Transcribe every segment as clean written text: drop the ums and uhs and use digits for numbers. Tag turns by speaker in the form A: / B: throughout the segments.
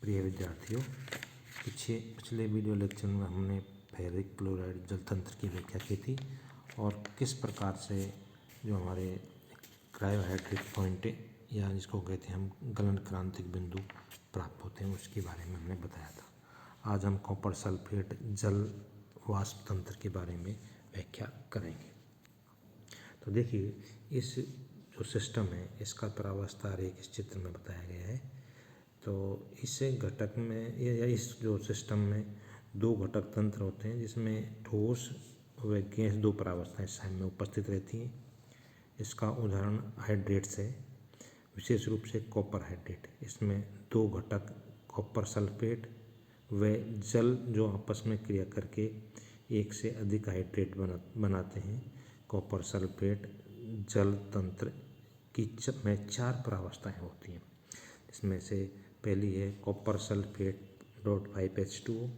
A: प्रिय विद्यार्थियों, पिछले वीडियो लेक्चर में हमने फेरिक क्लोराइड जल तंत्र की व्याख्या की थी और किस प्रकार से जो हमारे क्रायोहाइड्रेट पॉइंट या जिसको कहते हैं हम गलन क्रांतिक बिंदु प्राप्त होते हैं उसके बारे में हमने बताया था। आज हम कॉपर सल्फेट जल वाष्प तंत्र के बारे में व्याख्या करेंगे। तो देखिए, इस जो सिस्टम है इसका प्रावस्था आरेख इस चित्र में बताया गया है। तो इस घटक में या इस जो सिस्टम में दो घटक तंत्र होते हैं जिसमें ठोस व गैस दो प्रावस्थाएं साइड में उपस्थित रहती हैं। इसका उदाहरण हाइड्रेट्स है, विशेष रूप से कॉपर हाइड्रेट। इसमें दो घटक कॉपर सल्फेट व जल जो आपस में क्रिया करके एक से अधिक हाइड्रेट बनाते हैं। कॉपर सल्फेट जल तंत्र की में चार प्रावस्थाएं होती हैं। इसमें से पहली है कॉपर सल्फेट .5H2O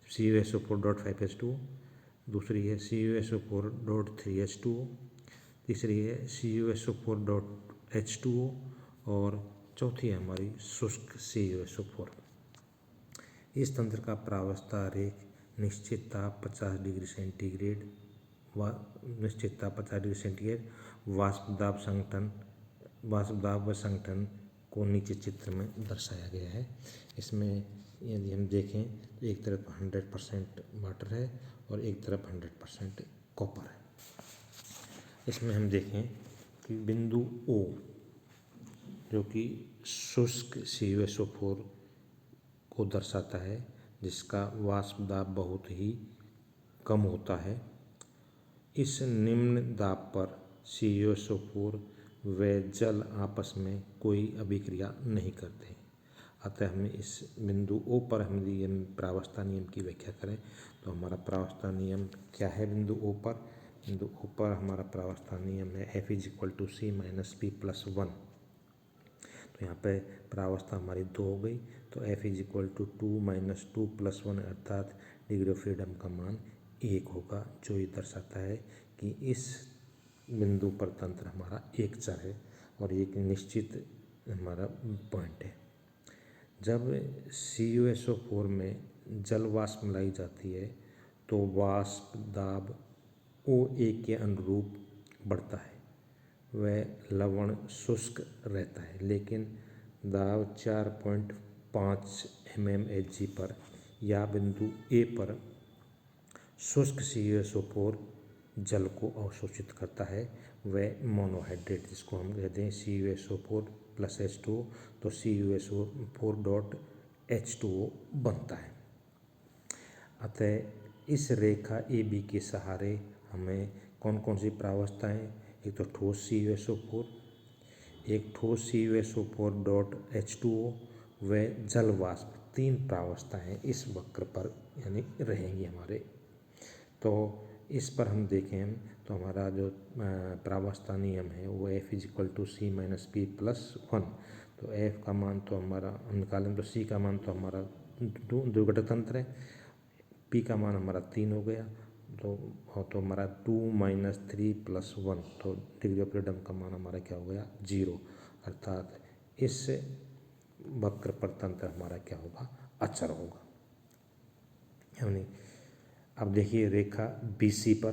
A: CuSO4.5H2O, दूसरी है CuSO4.3H2O, तीसरी है CuSO4.H2O और चौथी है हमारी शुष्क CuSO4। इस तंत्र का प्रावस्था आरेख निश्चित ताप 50 डिग्री सेंटीग्रेड वाष्प दाब व संगठन को नीचे चित्र में दर्शाया गया है। इसमें यदि हम देखें तो एक तरफ 100% वाटर है और एक तरफ 100% कॉपर है। इसमें हम देखें कि बिंदु O जो कि शुष्क CuSO4 को दर्शाता है, जिसका वाष्प दाब बहुत ही कम होता है। इस निम्न दाब पर CuSO4 व जल आपस में कोई अभिक्रिया नहीं करते। अतः हमें इस बिंदु O पर हम प्रावस्था नियम की व्याख्या करें तो हमारा प्रावस्था नियम क्या है। बिंदु O पर हमारा प्रावस्था नियम है F=C-P+1। तो यहाँ पे प्रावस्था हमारी 2 हो गई, तो F=2 - 2 + 1 अर्थात डिग्री ऑफ फ्रीडम का मान 1 होगा, जो ये दर्शाता है कि इस बिंदु पर तंत्र हमारा एक चर है और एक निश्चित हमारा पॉइंट है। जब CuSO4 में जल वाष्प मिलाई जाती है तो वाष्प दाब OA के अनुरूप बढ़ता है। वह लवण शुष्क रहता है, लेकिन दाब 4.5 mmHg पर या बिंदु A पर शुष्क CuSO4 जल को अवशोषित करता है। वह मोनोहाइड्रेट जिसको हम कहते हैं CuSO4+H2O, तो CuSO4.H2O बनता है। अतः इस रेखा AB के सहारे हमें कौन कौन सी प्रावस्थाएं, एक तो ठोस CuSO4, एक ठोस CuSO4.H2O व जल वाष्प, तीन प्रावस्थाएं इस वक्र पर यानी रहेंगी हमारे। तो इस पर हम देखें तो हमारा जो प्रावस्था नियम है वो F=C-P+1। तो F का मान तो हमारा हम निकालें तो C का मान तो हमारा दो घटक तंत्र है, P का मान हमारा 3 हो गया, तो हमारा 2 - 3 + 1, तो डिग्री ऑफ फ्रीडम का मान हमारा क्या हो गया 0, अर्थात इस वक्र पर तंत्र हमारा क्या होगा, अचर होगा। यानी अब देखिए रेखा BC पर,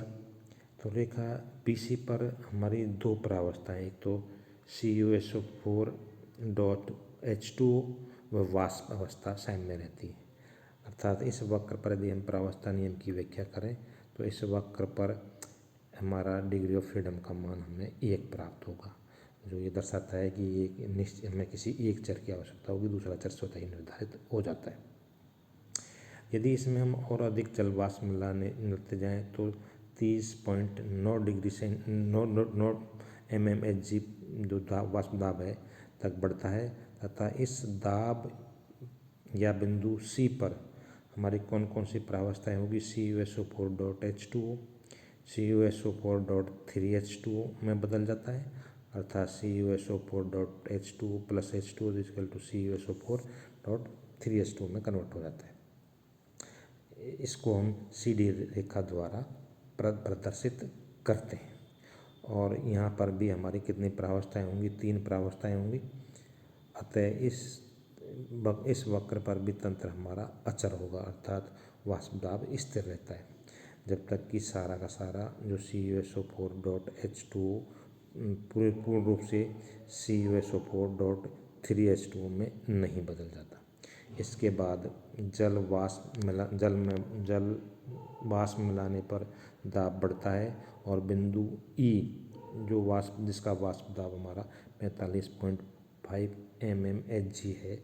A: तो रेखा BC पर हमारी दो प्रावस्थाएं, एक तो CuSO4.H2O व वाष्प अवस्था साइड में रहती है। अर्थात इस वक्र पर यदि हम प्रावस्था नियम की व्याख्या करें तो इस वक्र पर हमारा डिग्री ऑफ फ्रीडम का मान हमें 1 प्राप्त होगा, जो ये दर्शाता है कि एक निश्चित हमें किसी एक चर की आवश्यकता होगी, दूसरा चर स्वतः ही निर्धारित हो जाता है। यदि इसमें हम और अधिक जल वाष्प मिलाते जाएँ तो 30.9 डिग्री से 9 mmHg जो वाष्प दाब है तक बढ़ता है, तथा इस दाब या बिंदु C पर हमारी कौन कौन सी प्रावस्थाएं होगी, CuSO4.H2O CuSO4.3H2O में बदल जाता है, अर्थात CuSO4.H2O + H2O CuSO4.3H2O में कन्वर्ट हो जाता है। इसको हम CD रेखा द्वारा प्रदर्शित करते हैं। और यहाँ पर भी हमारी कितनी प्रावस्थाएं होंगी, 3 प्रावस्थाएं होंगी। अतः इस इस वक्र पर भी तंत्र हमारा अचर होगा, अर्थात वाष्प दाब स्थिर रहता है जब तक कि सारा का सारा जो CuSO4.H2O पूर्ण रूप से CuSO4.3H2O में नहीं बदल जाता। इसके बाद जल वाष्प मिलाने पर दाब बढ़ता है और बिंदु E जो जिसका वाष्प दाब हमारा 45.5 mmHg है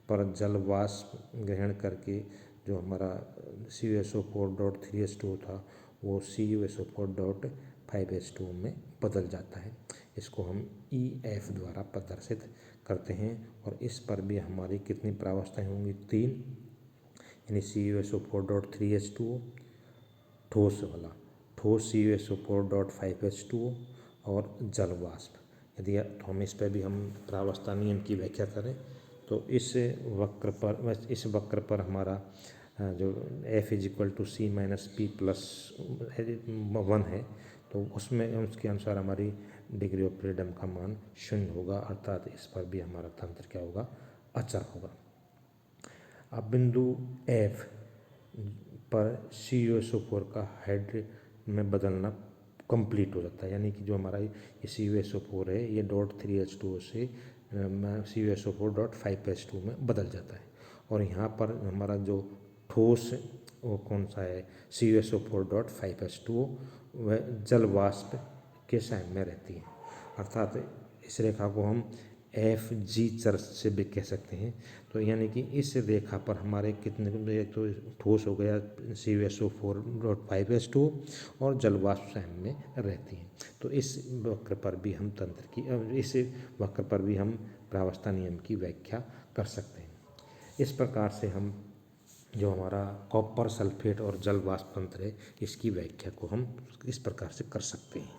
A: पर जल वाष्प ग्रहण करके जो हमारा CuSO4.3H2O था वो CuSO4.5H2O में बदल जाता है। इसको हम EF द्वारा प्रदर्शित करते हैं और इस पर भी हमारी कितनी प्रावस्थाएं होंगी? 3, यानी CuSO4.3H2O ठोस CuSO4.5H2O और जल वाष्प। यदि तो हम इस पर भी हम प्रावस्था नियम की व्याख्या करें तो इस वक्र पर हमारा जो F = C-P+1 है तो उसमें उसके अनुसार हमारी डिग्री ऑफ फ्रीडम का मान 0 होगा, अर्थात इस पर भी हमारा तंत्र क्या होगा? अचर होगा। अब बिंदु F पर CuSO4 का हाइड्रेट में बदलना कंप्लीट हो जाता है, यानी कि जो हमारा ये CuSO4 है ये .3H2O से CuSO4.5H2O में बदल जाता है और यहाँ पर हमारा जो ठोस वो कौन सा है? CuSO4.5H2O वह जल वाष्प के संग में रहती है, अर्थात इस रेखा को हम FG चर से भी कह सकते हैं। तो यानी कि इस रेखा पर हमारे कितने, एक तो ठोस हो गया CuSO4.5H2O और जल वाष्प संग में रहती है। तो इस वक्र पर भी हम प्रावस्था नियम की व्याख्या कर सकते हैं। इस प्रकार से हम जो हमारा कॉपर सल्फेट और जल वाष्प तंत्र है इसकी व्याख्या को हम इस प्रकार से कर सकते हैं।